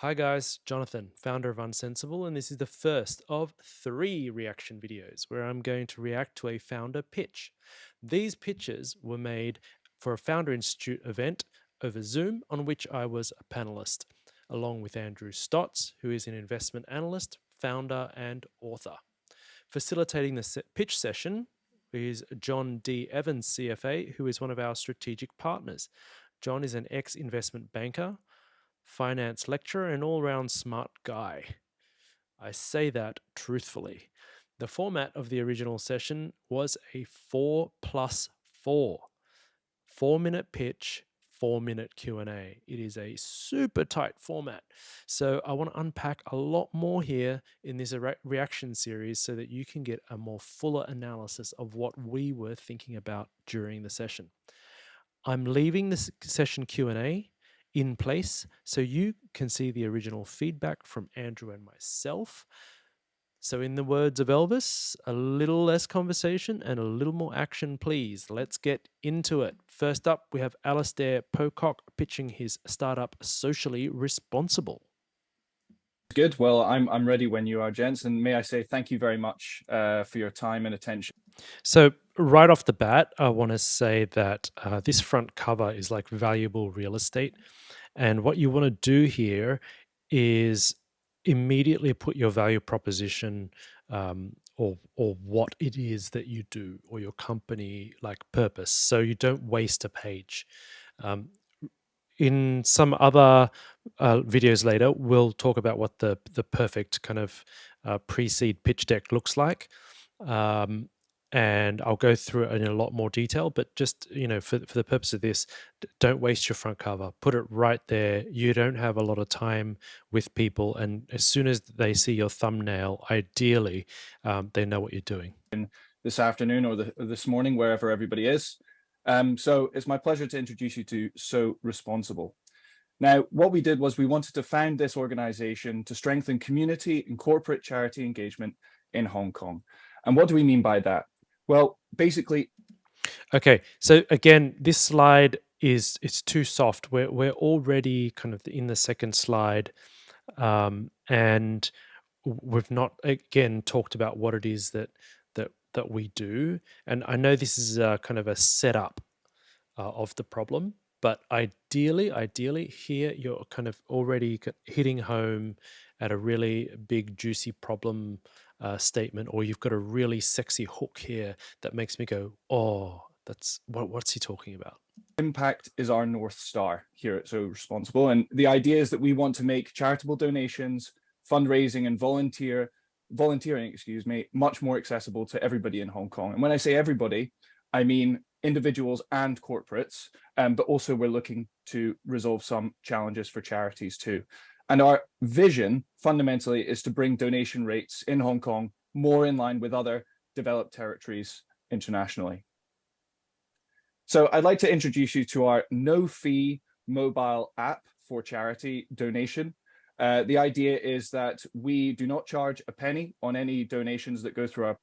Hi guys, Jonathan, founder of Unsensible, and this is the first of 3 reaction videos where I'm going to react to a founder pitch. These pitches were made for a Founder Institute event over Zoom on which I was a panelist, along with Andrew Stotz, who is an investment analyst, founder, and author. Facilitating the pitch session is John D Evans CFA, who is one of our strategic partners. John is an ex-investment banker, finance lecturer, and all round smart guy. I say that truthfully. The format of the original session was a 4+4, 4-minute pitch, 4-minute Q&A. It is a super tight format. So I want to unpack a lot more here in this reaction series so that you can get a more fuller analysis of what we were thinking about during the session. I'm leaving this session Q&A in place so you can see the original feedback from Andrew and myself. So in the words of Elvis, a little less conversation and a little more action, please. Let's get into it. First up, we have Alistair Pocock pitching his startup Socially Responsible. Good. Well, I'm ready when you are, gents. And may I say thank you very much for your time and attention. So right off the bat, I want to say that this front cover is like valuable real estate. And what you want to do here is immediately put your value proposition or what it is that you do or your company like purpose, so you don't waste a page. In some other videos later, we'll talk about what the perfect kind of pre-seed pitch deck looks like. And I'll go through it in a lot more detail, but just, for the purpose of this, don't waste your front cover. Put it right there. You don't have a lot of time with people. And as soon as they see your thumbnail, ideally, they know what you're doing. This afternoon or this morning, wherever everybody is. So it's my pleasure to introduce you to So Responsible. Now, what we did was we wanted to found this organization to strengthen community and corporate charity engagement in Hong Kong. And what do we mean by that? Well, basically. Okay, so again, this slide it's too soft. We're already kind of in the second slide, and we've not again talked about what it is that we do. And I know this is kind of a setup of the problem, but ideally here you're kind of already hitting home at a really big juicy problem statement, or you've got a really sexy hook here that makes me go, oh, that's what's he talking about? Impact is our North Star here at So Responsible. And the idea is that we want to make charitable donations, fundraising, and volunteering, much more accessible to everybody in Hong Kong. And when I say everybody, I mean individuals and corporates, but also we're looking to resolve some challenges for charities too. And our vision fundamentally is to bring donation rates in Hong Kong more in line with other developed territories internationally. So I'd like to introduce you to our no-fee mobile app for charity donation. The idea is that we do not charge a penny on any donations that go through our.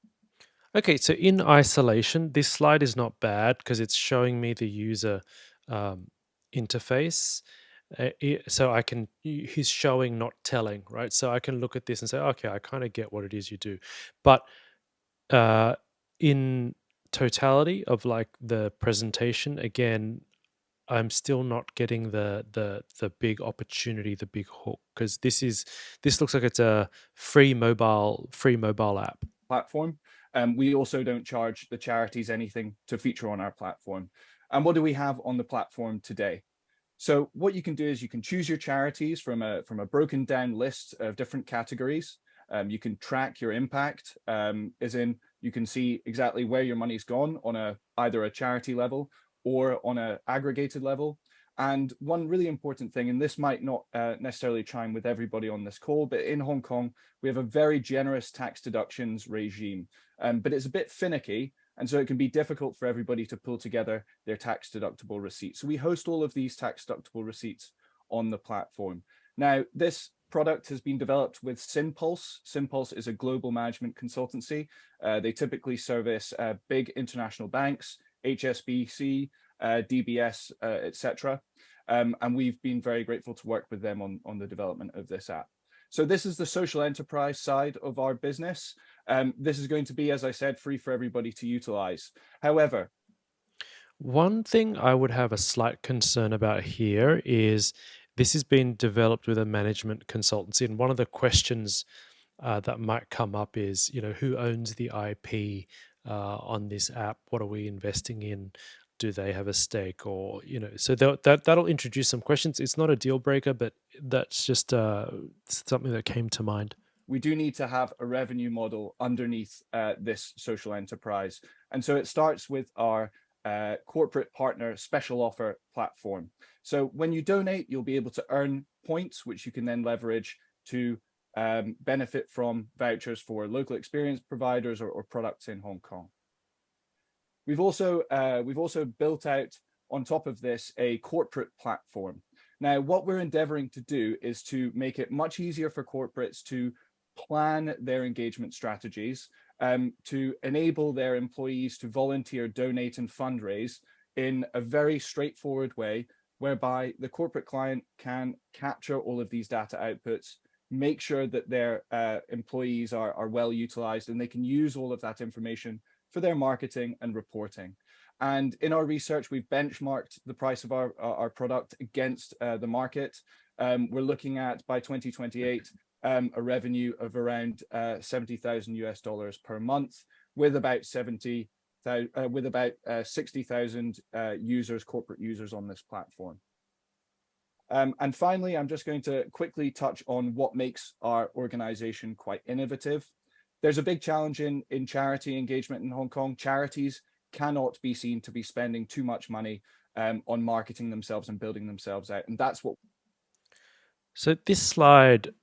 Okay, so in isolation, this slide is not bad because it's showing me the user interface. So he's showing, not telling, right? So I can look at this and say, okay, I kind of get what it is you do. But in totality of like the presentation, again, I'm still not getting the big opportunity, the big hook, because this looks like it's a free mobile app platform. We also don't charge the charities anything to feature on our platform. And what do we have on the platform today? So what you can do is you can choose your charities from a broken down list of different categories. You can track your impact, as in you can see exactly where your money's gone on either a charity level or on an aggregated level. And one really important thing, and this might not necessarily chime with everybody on this call, but in Hong Kong, we have a very generous tax deductions regime, but it's a bit finicky. And so it can be difficult for everybody to pull together their tax deductible receipts. So we host all of these tax deductible receipts on the platform. Now, this product has been developed with Synpulse. Synpulse is a global management consultancy. They typically service big international banks, HSBC, DBS, etc. And we've been very grateful to work with them on the development of this app. So this is the social enterprise side of our business. This is going to be, as I said, free for everybody to utilize. However, one thing I would have a slight concern about here is this has been developed with a management consultancy, and one of the questions that might come up is, who owns the IP on this app? What are we investing in? Do they have a stake? Or so that'll introduce some questions. It's not a deal breaker, but that's just something that came to mind. we do need to have a revenue model underneath this social enterprise. And so it starts with our corporate partner special offer platform. So when you donate, you'll be able to earn points, which you can then leverage to benefit from vouchers for local experience providers or products in Hong Kong. We've also built out on top of this a corporate platform. Now, what we're endeavoring to do is to make it much easier for corporates to plan their engagement strategies, to enable their employees to volunteer, donate, and fundraise in a very straightforward way, whereby the corporate client can capture all of these data outputs, make sure that their employees are well utilized, and they can use all of that information for their marketing and reporting. And in our research, we've benchmarked the price of our product against the market. We're looking at, by 2028, a revenue of around $70,000 per month, with about 60,000 users, corporate users on this platform. And finally, I'm just going to quickly touch on what makes our organization quite innovative. There's a big challenge in charity engagement in Hong Kong. Charities cannot be seen to be spending too much money on marketing themselves and building themselves out. And that's what. So this slide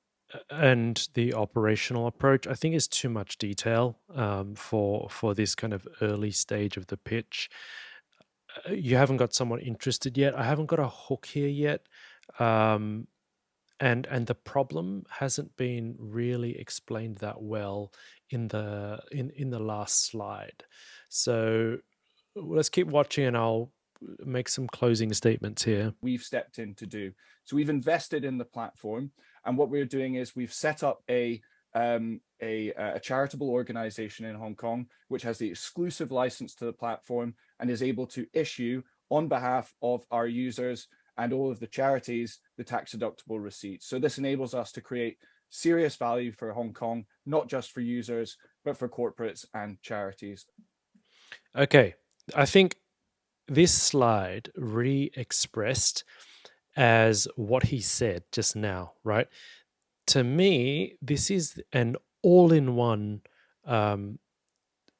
and the operational approach, I think, is too much detail for this kind of early stage of the pitch. You haven't got someone interested yet. I haven't got a hook here yet. And the problem hasn't been really explained that well in the last slide. So let's keep watching, and I'll make some closing statements here. We've stepped in to do. So we've invested in the platform, and what we're doing is we've set up a charitable organization in Hong Kong, which has the exclusive license to the platform and is able to issue on behalf of our users and all of the charities the tax deductible receipts. So this enables us to create serious value for Hong Kong, not just for users, but for corporates and charities. Okay, I think this slide re-expressed as what he said just now, right? To me, this is an all-in-one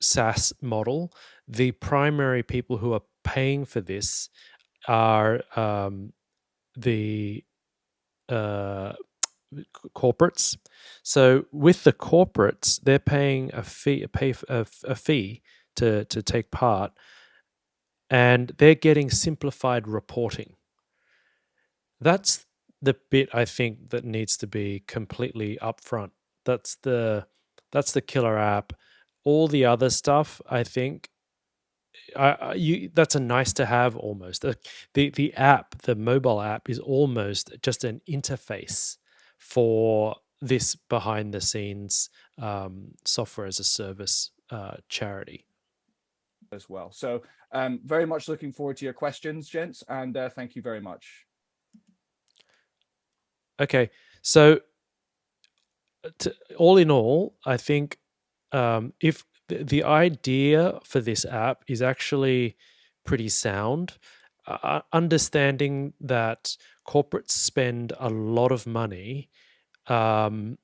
SaaS model. The primary people who are paying for this are the corporates. So with the corporates, they're paying a fee to take part, and they're getting simplified reporting. That's the bit I think that needs to be completely upfront. That's the killer app. All the other stuff, I think, that's a nice to have almost. The app, the mobile app, is almost just an interface for this behind the scenes software as a service charity as well. So very much looking forward to your questions, gents, and thank you very much. Okay, so all in all, I think if the idea for this app is actually pretty sound, understanding that corporates spend a lot of money trying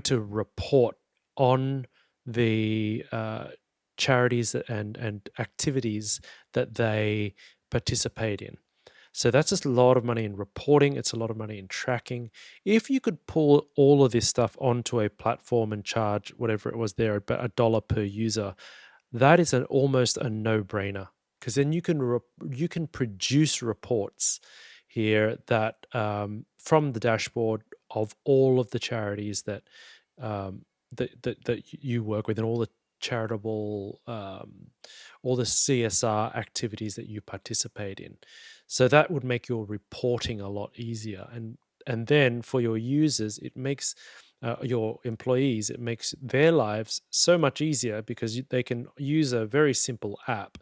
to report on the charities and activities that they participate in. So that's just a lot of money in reporting. It's a lot of money in tracking. If you could pull all of this stuff onto a platform and charge whatever it was there, about $1 per user, that is almost a no-brainer, because then you can produce reports here that from the dashboard of all of the charities that that you work with, and all the charitable, all the CSR activities that you participate in. So that would make your reporting a lot easier. And then for your users, it makes your employees, it makes their lives so much easier because they can use a very simple app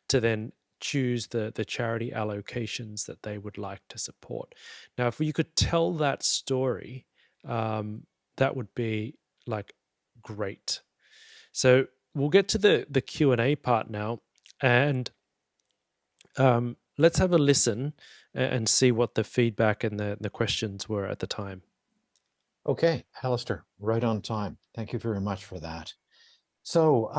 to then choose the charity allocations that they would like to support. Now, if you could tell that story, that would be like great. So we'll get to the Q&A part now, and let's have a listen and see what the feedback and the questions were at the time. Okay, Alistair, right on time. Thank you very much for that. So,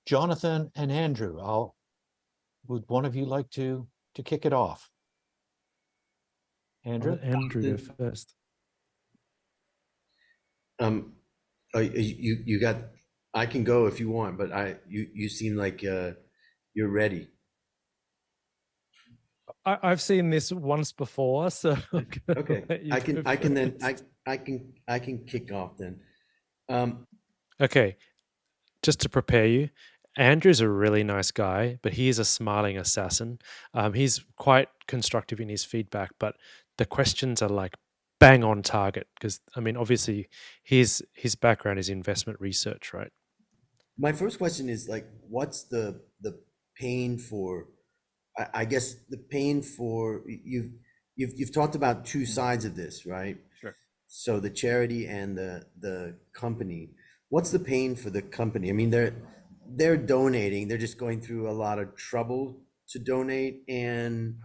Jonathan and Andrew, would one of you like to kick it off? I'll Andrew? let Andrew go first. You got. I can go if you want, but you seem like you're ready. I've seen this once before, so Okay. I can kick off then. Okay, just to prepare you, Andrew's a really nice guy, but he is a smiling assassin. He's quite constructive in his feedback, but the questions are like bang on target because, I mean, obviously his background is investment research, right? My first question is like, what's the pain for? I guess the pain for you've talked about two sides of this, right? Sure. So the charity and the company. What's the pain for the company? I mean, they're donating. They're just going through a lot of trouble to donate, and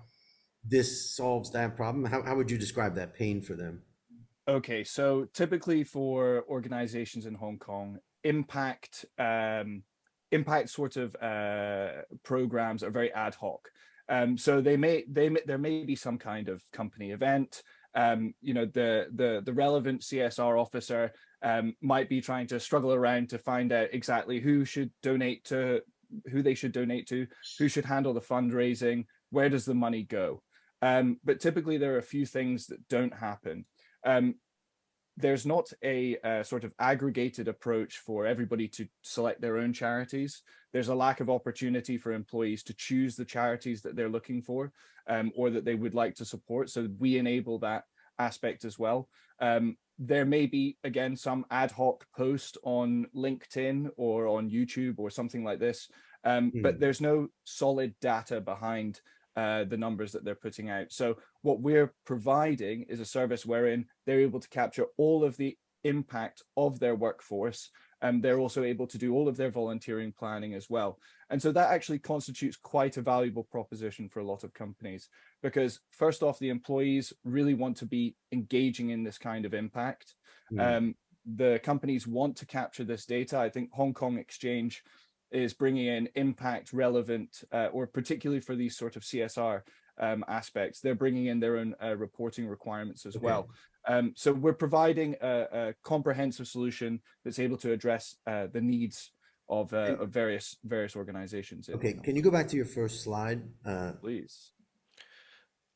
this solves that problem. How would you describe that pain for them? Okay, so typically for organizations in Hong Kong, impact sort of programs are very ad hoc. So there may be some kind of company event. The relevant CSR officer might be trying to struggle around to find out exactly who they should donate to, who should handle the fundraising, where does the money go. But typically there are a few things that don't happen. There's not a sort of aggregated approach for everybody to select their own charities. There's a lack of opportunity for employees to choose the charities that they're looking for or that they would like to support. So we enable that aspect as well. There may be, again, some ad hoc post on LinkedIn or on YouTube or something like this, but there's no solid data behind the numbers that they're putting out. So what we're providing is a service wherein they're able to capture all of the impact of their workforce, and they're also able to do all of their volunteering planning as well. And so that actually constitutes quite a valuable proposition for a lot of companies, because first off, the employees really want to be engaging in this kind of impact. The companies want to capture this data. I think Hong Kong Exchange is bringing in impact relevant, or particularly for these sort of CSR aspects, they're bringing in their own reporting requirements as well. So we're providing a comprehensive solution that's able to address the needs of various organizations. Okay, can you go back to your first slide? Please.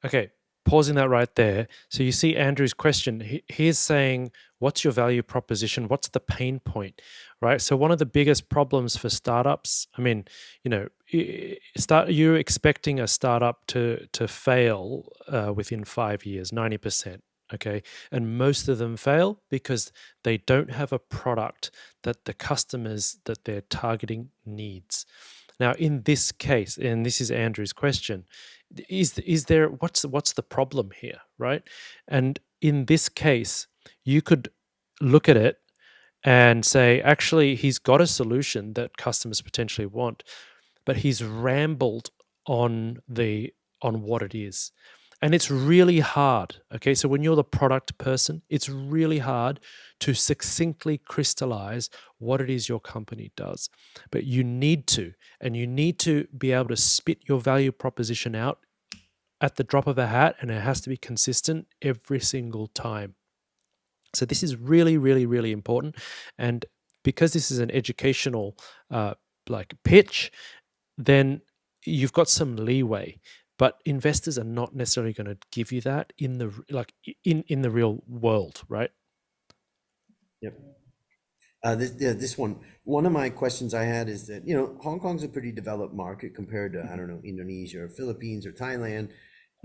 Okay, pausing that right there. So you see Andrew's question. He's saying, what's your value proposition? What's the pain point, right? So one of the biggest problems for startups, I mean, you're expecting a startup to fail within 5 years, 90%. Okay. And most of them fail because they don't have a product that the customers that they're targeting needs. Now, in this case, and this is Andrew's question, is there what's the problem here, right? And in this case, you could look at it and say, actually, he's got a solution that customers potentially want, but he's rambled on what it is. And it's really hard. Okay. So when you're the product person, it's really hard to succinctly crystallize what it is your company does. But you need to, and you need to be able to spit your value proposition out at the drop of a hat, and it has to be consistent every single time. So this is really, really, really important. And because this is an educational pitch, then you've got some leeway. But investors are not necessarily going to give you that in the real world, right? Yep. This one of my questions I had is that, Hong Kong's a pretty developed market compared to, I don't know, Indonesia or Philippines or Thailand.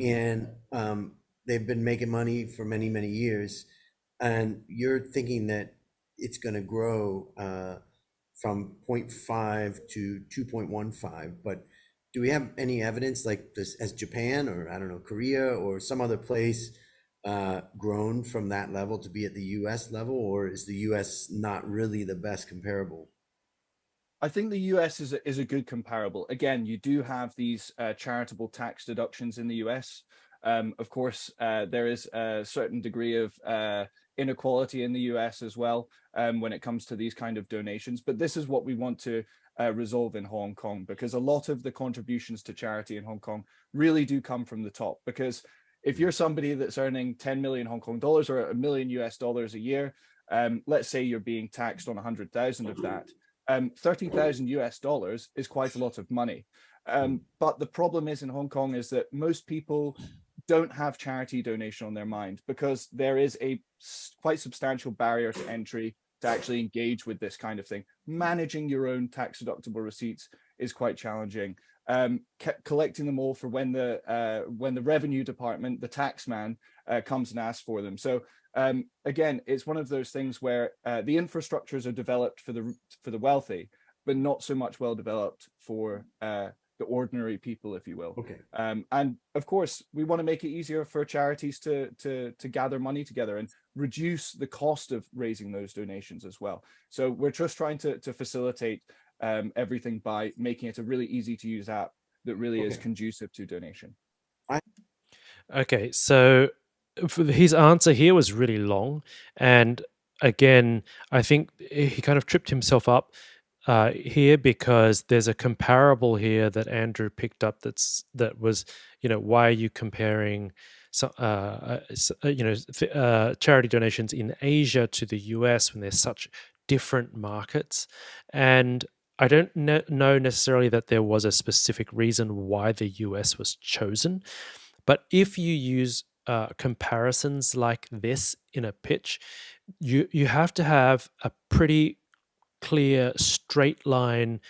And they've been making money for many, many years. And you're thinking that it's going to grow from 0.5 to 2.15. But do we have any evidence like this as Japan or, I don't know, Korea or some other place grown from that level to be at the US level, or is the US not really the best comparable? I think the US is a good comparable. Again, you do have these charitable tax deductions in the US. Of course, there is a certain degree of inequality in the US as well when it comes to these kind of donations. But this is what we want to resolve in Hong Kong, because a lot of the contributions to charity in Hong Kong really do come from the top. Because if you're somebody that's earning 10 million Hong Kong dollars or $1 million US a year, let's say you're being taxed on 100,000 of that. 30,000 US dollars is quite a lot of money. But the problem is in Hong Kong is that most people don't have charity donation on their mind, because there is a quite substantial barrier to entry to actually engage with this kind of thing. Managing your own tax deductible receipts is quite challenging. Collecting them all for when the revenue department, the tax man, comes and asks for them. So again, it's one of those things where the infrastructures are developed for the wealthy, but not so much well developed for the ordinary people, if you will. Okay. And of course, we want to make it easier for charities to gather money together and reduce the cost of raising those donations as well. So we're just trying to facilitate everything by making it a really easy to use app that really is conducive to donation. Okay, so his answer here was really long, and again, I think he kind of tripped himself up here, because there's a comparable here that Andrew picked up that was, why are you comparing charity donations in Asia to the US when they're such different markets? And I don't know necessarily that there was a specific reason why the US was chosen. But if you use comparisons like this in a pitch, you have to have a pretty clear, straight line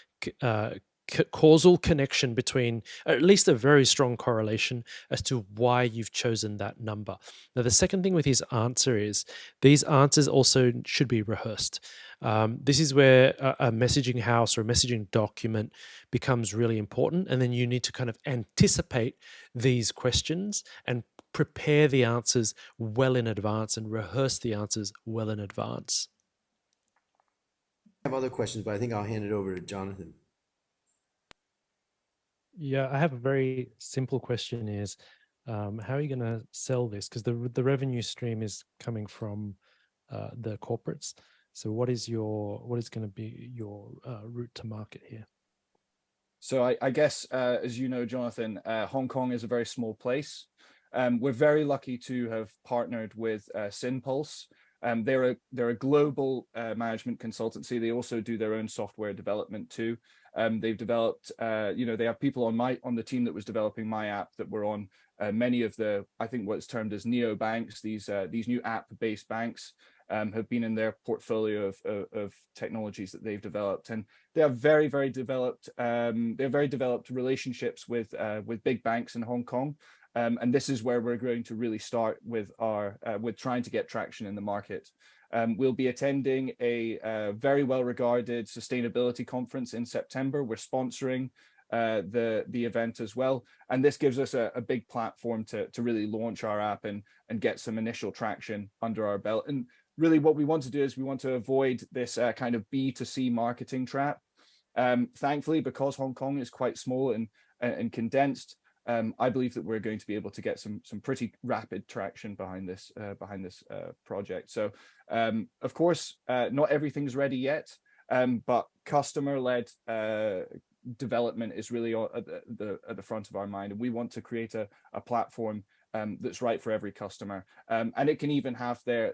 causal connection between, at least a very strong correlation as to why you've chosen that number. Now, the second thing with his answer is these answers also should be rehearsed. This is where a messaging house or a messaging document becomes really important. And then you need to kind of anticipate these questions and prepare the answers well in advance and rehearse the answers well in advance. I have other questions, but I think I'll hand it over to Jonathan. Yeah, I have a very simple question is, how are you going to sell this? Because the revenue stream is coming from the corporates. So what is going to be your route to market here? So I guess, as you know, Jonathan, Hong Kong is a very small place. We're very lucky to have partnered with SynPulse. They're a global management consultancy. They also do their own software development too. They've developed, they have people on the team that was developing my app that were on many of the, I think what's termed as neobanks. These new app-based banks have been in their portfolio of technologies that they've developed, and they have very, very developed. They have very developed relationships with big banks in Hong Kong. And this is where we're going to really start with trying to get traction in the market. We'll be attending a very well-regarded sustainability conference in September. We're sponsoring the event as well, and this gives us a big platform to really launch our app and get some initial traction under our belt. And really, what we want to do is we want to avoid this kind of B2C marketing trap. Thankfully, because Hong Kong is quite small and condensed, I believe that we're going to be able to get some pretty rapid traction behind this project. So, of course, not everything's ready yet, but customer-led development is really at the front of our mind, and we want to create a platform that's right for every customer, and it can even have their.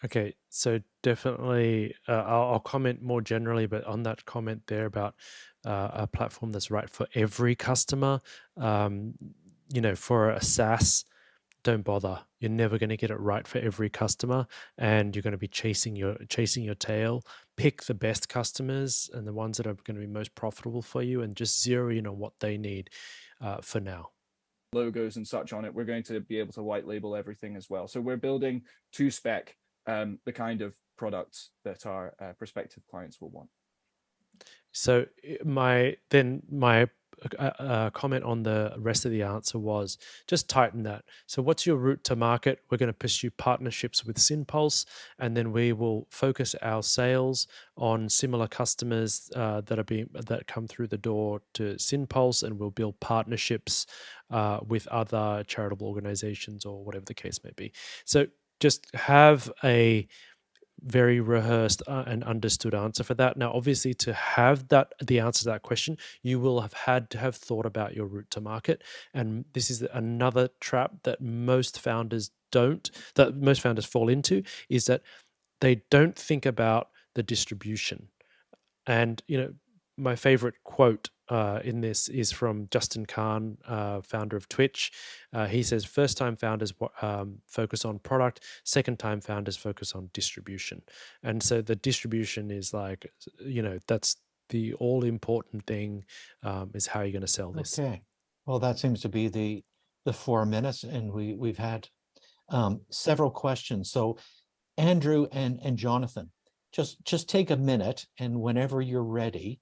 Okay, so definitely, I'll comment more generally, but on that comment there about a platform that's right for every customer, for a SaaS don't bother. You're never going to get it right for every customer, and you're going to be chasing your tail. Pick the best customers and the ones that are going to be most profitable for you, and just zero in on what they need for now. Logos and such on it, we're going to be able to white label everything as well. So we're building to spec the kind of products that our prospective clients will want. So my comment on the rest of the answer was just tighten that. So what's your route to market? We're going to pursue partnerships with SynPulse, and then we will focus our sales on similar customers that come through the door to SynPulse, and we'll build partnerships with other charitable organizations or whatever the case may be. So just have a very rehearsed and understood answer for that. Now, obviously, to have the answer to that question, you will have had to have thought about your route to market. And this is another trap that most founders fall into, is that they don't think about the distribution. And, my favorite quote in this is from Justin Khan, founder of Twitch. He says, first-time founders focus on product, second-time founders focus on distribution. And so the distribution is like, that's the all-important thing, is how you're going to sell this. Okay. Well, that seems to be the 4 minutes, and we've had several questions. So Andrew and Jonathan, just take a minute, and whenever you're ready,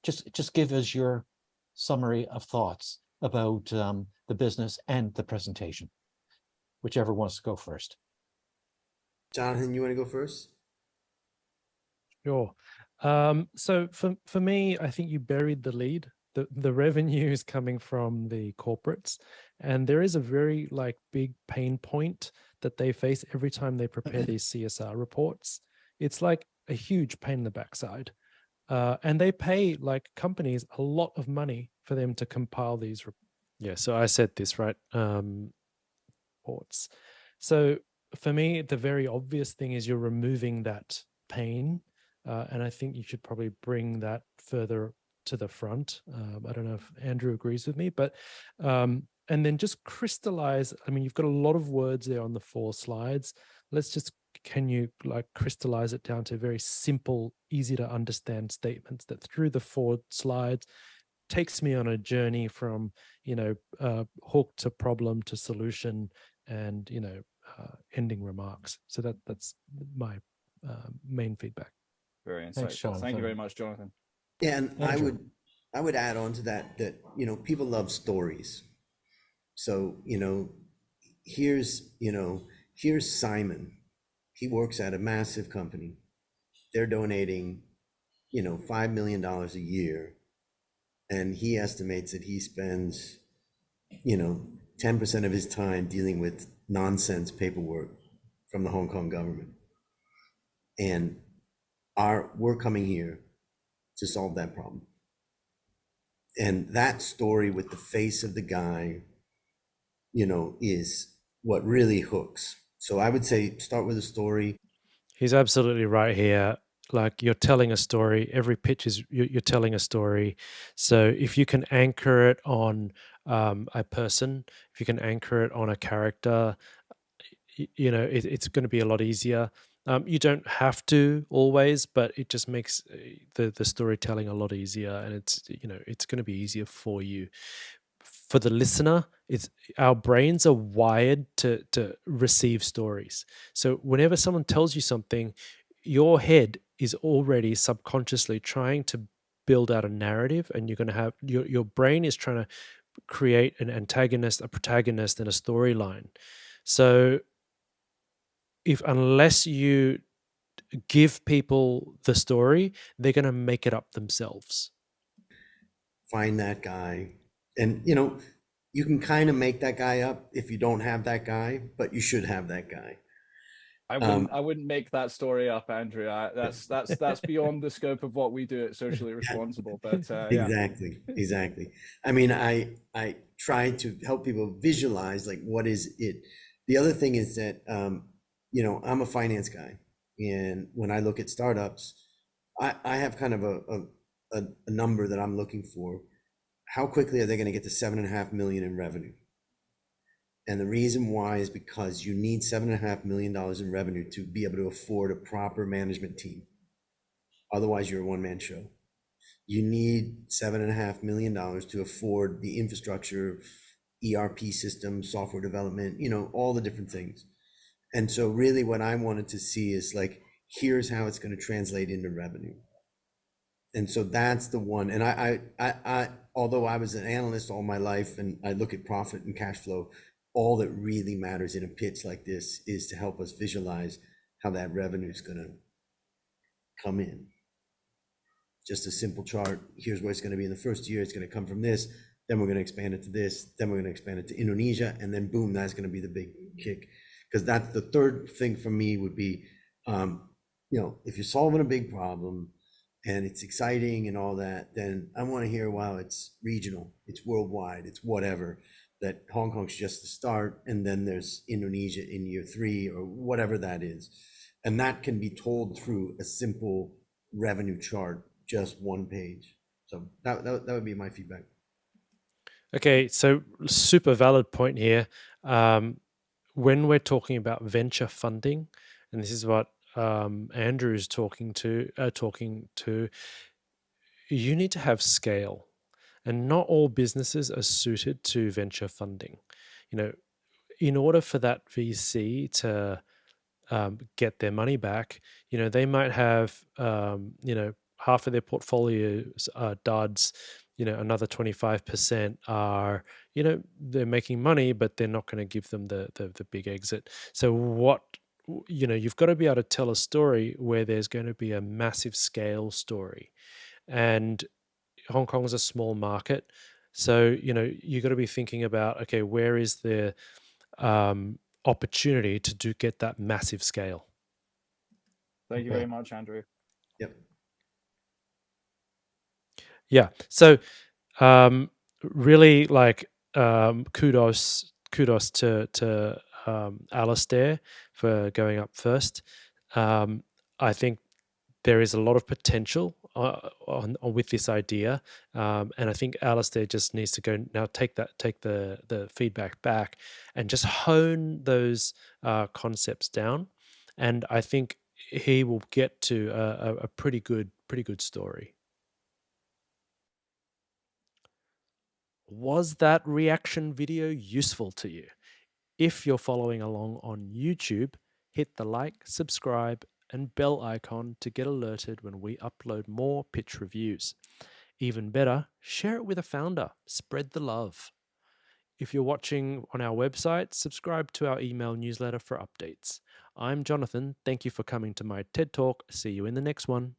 just give us your summary of thoughts about the business and the presentation. Whichever wants to go first. Jonathan, you want to go first? Sure. So for me, I think you buried the lead. The revenue is coming from the corporates, and there is a very big pain point that they face every time they prepare these CSR reports. It's like a huge pain in the backside. And they pay companies a lot of money for them to compile these. Yeah, so I said this, right? Reports. So for me, the very obvious thing is you're removing that pain. And I think you should probably bring that further to the front. I don't know if Andrew agrees with me, but and then just crystallize. I mean, you've got a lot of words there on the 4 slides. Can you crystallize it down to very simple, easy to understand statements that through the 4 slides takes me on a journey from, hook to problem to solution and, ending remarks. So that's my main feedback. Very insightful. Thanks, Jonathan. Thank you very much, Jonathan. Yeah, and Andrew. I would add on to that people love stories. So here's Simon. He works at a massive company. They're donating $5 million a year, and he estimates that he spends 10% of his time dealing with nonsense paperwork from the Hong Kong government. And we're coming here to solve that problem. And that story with the face of the guy, is what really hooks. So I would say start with a story. He's absolutely right here. You're telling a story. Every pitch is you're telling a story. So if you can anchor it on a person, if you can anchor it on a character, it's going to be a lot easier. You don't have to always, but it just makes the storytelling a lot easier, and it's going to be easier for you. For the listener, our brains are wired to receive stories. So whenever someone tells you something, your head is already subconsciously trying to build out a narrative, and you're going to have your brain is trying to create an antagonist, a protagonist, and a storyline. So unless you give people the story, they're going to make it up themselves. Find that guy. And, you can kind of make that guy up if you don't have that guy, but you should have that guy. I wouldn't make that story up, Andrew. That's beyond the scope of what we do at Socially Responsible. But Exactly. I mean, I try to help people visualize what is it. The other thing is that I'm a finance guy, and when I look at startups, I have kind of a number that I'm looking for. How quickly are they going to get to 7.5 million in revenue? And the reason why is because you need $7.5 million in revenue to be able to afford a proper management team. Otherwise, you're a one-man show. You need $7.5 million to afford the infrastructure, ERP system, software development, all the different things. And so really what I wanted to see is like, here's how it's going to translate into revenue. And so that's the one. And I although I was an analyst all my life and I look at profit and cash flow, all that really matters in a pitch like this is to help us visualize how that revenue is going to come in. Just a simple chart. Here's where it's going to be in the first year. It's going to come from this. Then we're going to expand it to this. Then we're going to expand it to Indonesia. And then boom, that's going to be the big kick. Because that's the third thing for me would be, if you're solving a big problem and it's exciting and all that, then I want to hear, wow, it's regional, it's worldwide, it's whatever, that Hong Kong's just the start. And then there's Indonesia in year 3 or whatever that is. And that can be told through a simple revenue chart, just one page. So that would be my feedback. Okay, so super valid point here. When we're talking about venture funding, and this is what Andrew is talking to, you need to have scale, and not all businesses are suited to venture funding. In order for that VC to get their money back, they might have, half of their portfolios are duds, another 25% are, they're making money, but they're not going to give them the big exit. So you've got to be able to tell a story where there's going to be a massive scale story. And Hong Kong is a small market. So, you've got to be thinking about, okay, where is the opportunity to get that massive scale? Thank you very much, Andrew. Yep. Yeah. So really kudos to Alistair for going up first. I think there is a lot of potential with this idea, and I think Alistair just needs to go now. Take the feedback back, and just hone those concepts down. And I think he will get to a pretty good story. Was that reaction video useful to you? If you're following along on YouTube, hit the like, subscribe, and bell icon to get alerted when we upload more pitch reviews. Even better, share it with a founder. Spread the love. If you're watching on our website, subscribe to our email newsletter for updates. I'm Jonathan. Thank you for coming to my TED Talk. See you in the next one.